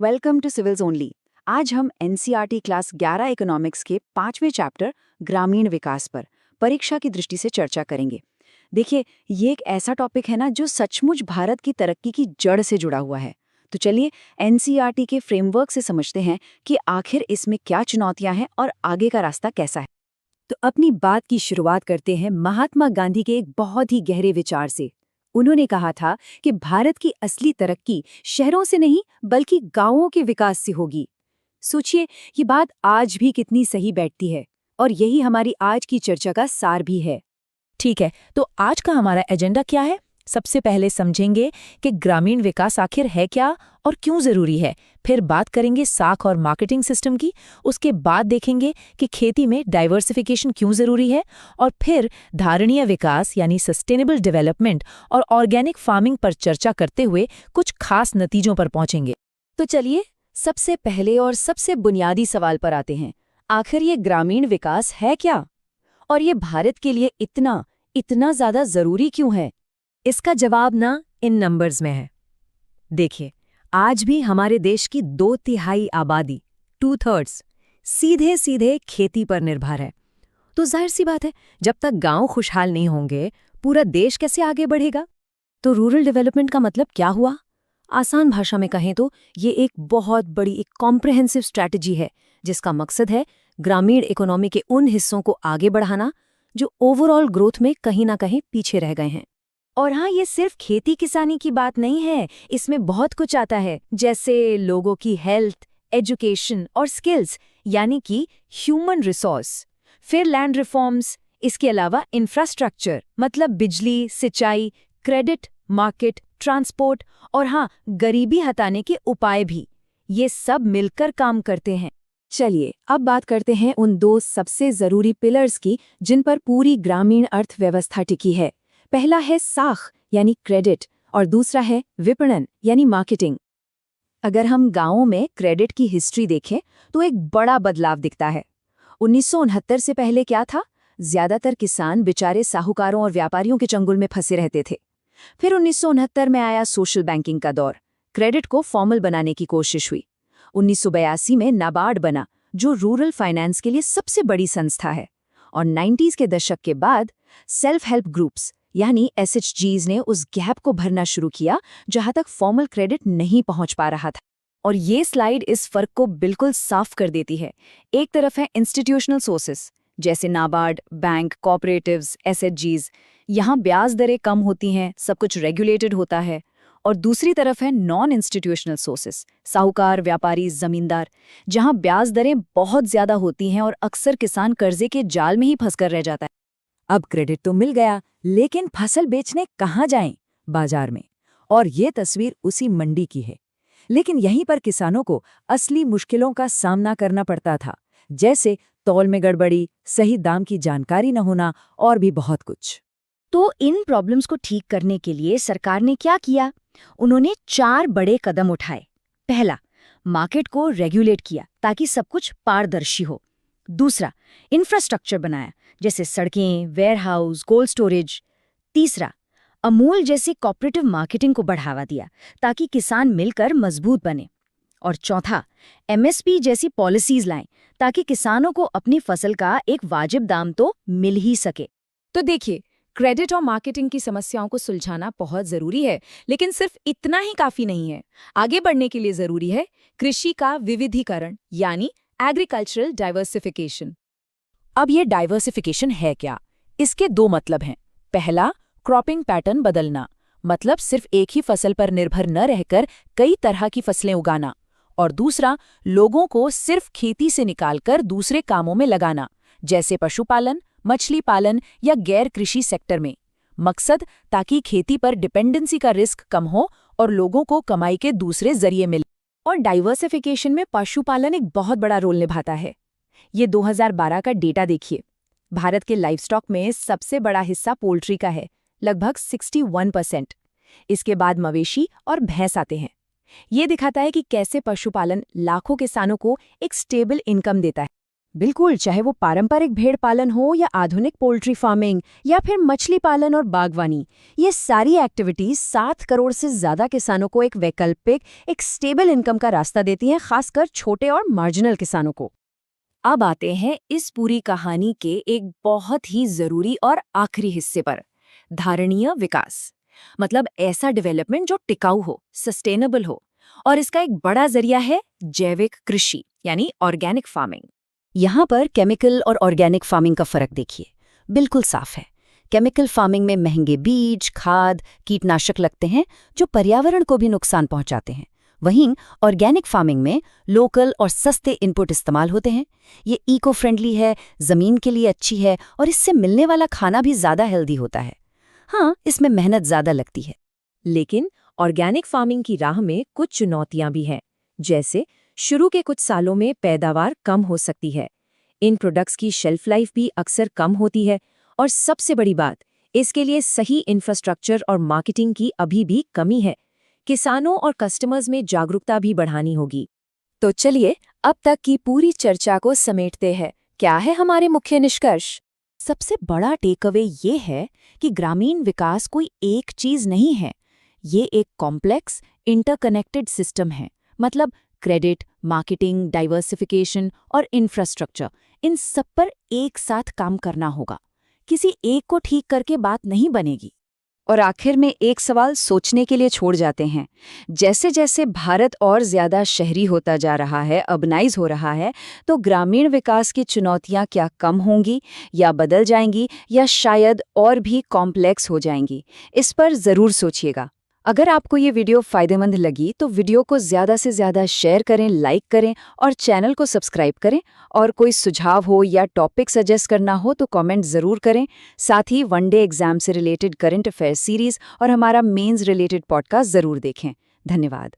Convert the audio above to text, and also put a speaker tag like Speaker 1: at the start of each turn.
Speaker 1: Welcome to civils only. आज हम NCERT class 11 economics के 5वें चैप्टर ग्रामीण विकास पर परीक्षा की दृष्टि से चर्चा करेंगे। देखिए, ये एक ऐसा टॉपिक है ना जो सचमुच भारत की तरक्की की जड़ से जुड़ा हुआ है। तो चलिए एनसीईआरटी के फ्रेमवर्क से समझते हैं कि आखिर इसमें क्या चुनौतियां हैं और आगे का रास्ता कैसा है।
Speaker 2: तो अपनी बात की शुरुआत करते हैं महात्मा गांधी के एक बहुत ही गहरे विचार से। उन्होंने कहा था कि भारत की असली तरक्की शहरों से नहीं बल्कि गांवों के विकास से होगी। सोचिए, ये बात आज भी कितनी सही बैठती है और यही हमारी आज की चर्चा का सार भी है।
Speaker 3: ठीक है, तो आज का हमारा एजेंडा क्या है? सबसे पहले समझेंगे कि ग्रामीण विकास आखिर है क्या और क्यों जरूरी है। फिर बात करेंगे साख और मार्केटिंग सिस्टम की। उसके बाद देखेंगे कि खेती में डाइवर्सिफिकेशन क्यों जरूरी है। और फिर धारणीय विकास यानी सस्टेनेबल डेवलपमेंट और ऑर्गेनिक फार्मिंग पर चर्चा करते हुए कुछ खास नतीजों पर पहुंचेंगे।
Speaker 2: तो चलिए सबसे पहले और सबसे बुनियादी सवाल पर आते हैं। आखिर ये ग्रामीण विकास है क्या? और ये भारत के लिए इतना ज्यादा जरूरी क्यों है? इसका जवाब ना इन नंबर्स में है। देखिए, आज भी हमारे देश की 2/3 आबादी 2/3 सीधे सीधे खेती पर निर्भर है। तो जाहिर सी बात है, जब तक गांव खुशहाल नहीं होंगे पूरा देश कैसे आगे बढ़ेगा? तो रूरल डेवलपमेंट का मतलब क्या हुआ? आसान भाषा में कहें तो ये एक बहुत बड़ी एक कॉम्प्रिहेंसिव स्ट्रैटेजी है जिसका मकसद है ग्रामीण इकोनॉमी के उन हिस्सों को आगे बढ़ाना जो ओवरऑल ग्रोथ में कहीं ना कहीं पीछे रह गए हैं। और हाँ, ये सिर्फ खेती किसानी की बात नहीं है, इसमें बहुत कुछ आता है, जैसे लोगों की हेल्थ, एजुकेशन और स्किल्स यानी कि ह्यूमन रिसोर्स। फिर लैंड रिफॉर्म्स, इसके अलावा इंफ्रास्ट्रक्चर मतलब बिजली, सिंचाई, क्रेडिट, मार्केट, ट्रांसपोर्ट और हाँ, गरीबी हटाने के उपाय भी। ये सब मिलकर काम करते हैं। चलिए अब बात करते हैं उन 2 सबसे जरूरी पिलर्स की जिन पर पूरी ग्रामीण अर्थव्यवस्था टिकी है। पहला है साख यानी क्रेडिट और दूसरा है विपणन यानी मार्केटिंग। अगर हम गांवों में क्रेडिट की हिस्ट्री देखें तो एक बड़ा बदलाव दिखता है। 1969 से पहले क्या था? ज्यादातर किसान बेचारे साहूकारों और व्यापारियों के चंगुल में फंसे रहते थे। फिर 1969 में आया सोशल बैंकिंग का दौर। क्रेडिट को फॉर्मल बनाने की कोशिश हुई। 1982 में नाबार्ड बना, जो रूरल फाइनेंस के लिए सबसे बड़ी संस्था है। और 90s के दशक के बाद सेल्फ हेल्प ग्रुप्स यानी SHGs ने उस गैप को भरना शुरू किया जहां तक फॉर्मल क्रेडिट नहीं पहुंच पा रहा था। और ये स्लाइड इस फर्क को बिल्कुल साफ कर देती है। एक तरफ है इंस्टीट्यूशनल सोर्सेस जैसे नाबार्ड, बैंक, कोऑपरेटिव्स, SHGs। यहाँ ब्याज दरें कम होती हैं, सब कुछ रेगुलेटेड होता है। और दूसरी तरफ है नॉन इंस्टीट्यूशनल सोर्सेस, साहूकार, व्यापारी, जमींदार, जहां ब्याज दरें बहुत ज्यादा होती हैं और अक्सर किसान कर्जे के जाल में ही फंसकर रह जाता है। अब क्रेडिट तो मिल गया, लेकिन फसल बेचने कहाँ जाएं? बाजार में। और ये तस्वीर उसी मंडी की है। लेकिन यहीं पर किसानों को असली मुश्किलों का सामना करना पड़ता था, जैसे तौल में गड़बड़ी, सही दाम की जानकारी न होना और भी बहुत कुछ।
Speaker 4: तो इन प्रॉब्लम्स को ठीक करने के लिए सरकार ने क्या किया? उन्होंने 4 बड़े कदम उठाए। पहला, मार्केट को रेगुलेट किया ताकि सब कुछ पारदर्शी हो। दूसरा, इंफ्रास्ट्रक्चर बनाया जैसे सड़कें, वेयरहाउस, कोल्ड स्टोरेज। तीसरा, अमूल जैसी कोऑपरेटिव मार्केटिंग को बढ़ावा दिया ताकि किसान मिलकर मजबूत बने। और चौथा, MSP जैसी पॉलिसीज लाएं ताकि किसानों को अपनी फसल का एक वाजिब दाम तो मिल ही सके।
Speaker 3: तो देखिए, क्रेडिट और मार्केटिंग की समस्याओं को सुलझाना बहुत जरूरी है, लेकिन सिर्फ इतना ही काफी नहीं है। आगे बढ़ने के लिए जरूरी है कृषि का विविधीकरण यानी एग्रीकल्चरल डाइवर्सिफिकेशन। अब ये डाइवर्सिफिकेशन है क्या? इसके 2 मतलब हैं। पहला, क्रॉपिंग पैटर्न बदलना, मतलब सिर्फ एक ही फसल पर निर्भर न रहकर कई तरह की फसलें उगाना। और दूसरा, लोगों को सिर्फ खेती से निकालकर दूसरे कामों में लगाना, जैसे पशुपालन, मछली पालन या गैर कृषि सेक्टर में। मकसद, ताकि खेती पर डिपेंडेंसी का रिस्क कम हो और लोगों को कमाई के दूसरे जरिए मिले।
Speaker 2: और डाइवर्सिफिकेशन में पशुपालन एक बहुत बड़ा रोल निभाता है। ये 2012 का डेटा देखिए। भारत के लाइवस्टॉक में सबसे बड़ा हिस्सा पोल्ट्री का है, लगभग 61%। इसके बाद मवेशी और भैंस आते हैं। ये दिखाता है कि कैसे पशुपालन लाखों किसानों को एक स्टेबल इनकम देता है। बिल्कुल, चाहे वो पारंपरिक भेड़ पालन हो या आधुनिक पोल्ट्री फार्मिंग या फिर मछली पालन और बागवानी, ये सारी एक्टिविटीज 7 करोड़ से ज्यादा किसानों को एक वैकल्पिक, एक स्टेबल इनकम का रास्ता देती हैं, खासकर छोटे और मार्जिनल किसानों को।
Speaker 3: अब आते हैं इस पूरी कहानी के एक बहुत ही जरूरी और आखिरी हिस्से पर, धारणीय विकास। मतलब ऐसा डेवलपमेंट जो टिकाऊ हो, सस्टेनेबल हो, और इसका एक बड़ा जरिया है जैविक कृषि यानी ऑर्गेनिक फार्मिंग।
Speaker 2: यहाँ पर केमिकल और ऑर्गेनिक फार्मिंग का फर्क देखिए, बिल्कुल साफ है। केमिकल फार्मिंग में महंगे बीज, खाद, कीटनाशक लगते हैं जो पर्यावरण को भी नुकसान पहुंचाते हैं। वहीं ऑर्गेनिक फार्मिंग में लोकल और सस्ते इनपुट इस्तेमाल होते हैं। ये इको फ्रेंडली है, जमीन के लिए अच्छी है और इससे मिलने वाला खाना भी ज्यादा हेल्दी होता है। हाँ, इसमें मेहनत ज्यादा लगती है।
Speaker 3: लेकिन ऑर्गेनिक फार्मिंग की राह में कुछ चुनौतियां भी हैं, जैसे शुरू के कुछ सालों में पैदावार कम हो सकती है, इन प्रोडक्ट्स की शेल्फ लाइफ भी अक्सर कम होती है, और सबसे बड़ी बात, इसके लिए सही इंफ्रास्ट्रक्चर और मार्केटिंग की अभी भी कमी है। किसानों और कस्टमर्स में जागरूकता भी बढ़ानी होगी।
Speaker 2: तो चलिए अब तक की पूरी चर्चा को समेटते हैं। क्या है हमारे मुख्य निष्कर्ष? सबसे बड़ा टेकअवे ये है कि ग्रामीण विकास कोई एक चीज नहीं है, ये एक कॉम्प्लेक्स, इंटरकनेक्टेड सिस्टम है। मतलब क्रेडिट, मार्केटिंग, डाइवर्सिफिकेशन और इंफ्रास्ट्रक्चर, इन सब पर एक साथ काम करना होगा। किसी एक को ठीक करके बात नहीं बनेगी।
Speaker 1: और आखिर में एक सवाल सोचने के लिए छोड़ जाते हैं। जैसे जैसे भारत और ज्यादा शहरी होता जा रहा है, अर्बनाइज हो रहा है, तो ग्रामीण विकास की चुनौतियां क्या कम होंगी या बदल जाएंगी या शायद और भी कॉम्प्लेक्स हो जाएंगी? इस पर जरूर सोचिएगा। अगर आपको ये वीडियो फायदेमंद लगी तो वीडियो को ज़्यादा से ज़्यादा शेयर करें, लाइक करें और चैनल को सब्सक्राइब करें। और कोई सुझाव हो या टॉपिक सजेस्ट करना हो तो कमेंट ज़रूर करें। साथ ही वनडे एग्जाम से रिलेटेड करंट अफेयर्स सीरीज़ और हमारा मेंस रिलेटेड पॉडकास्ट ज़रूर देखें। धन्यवाद।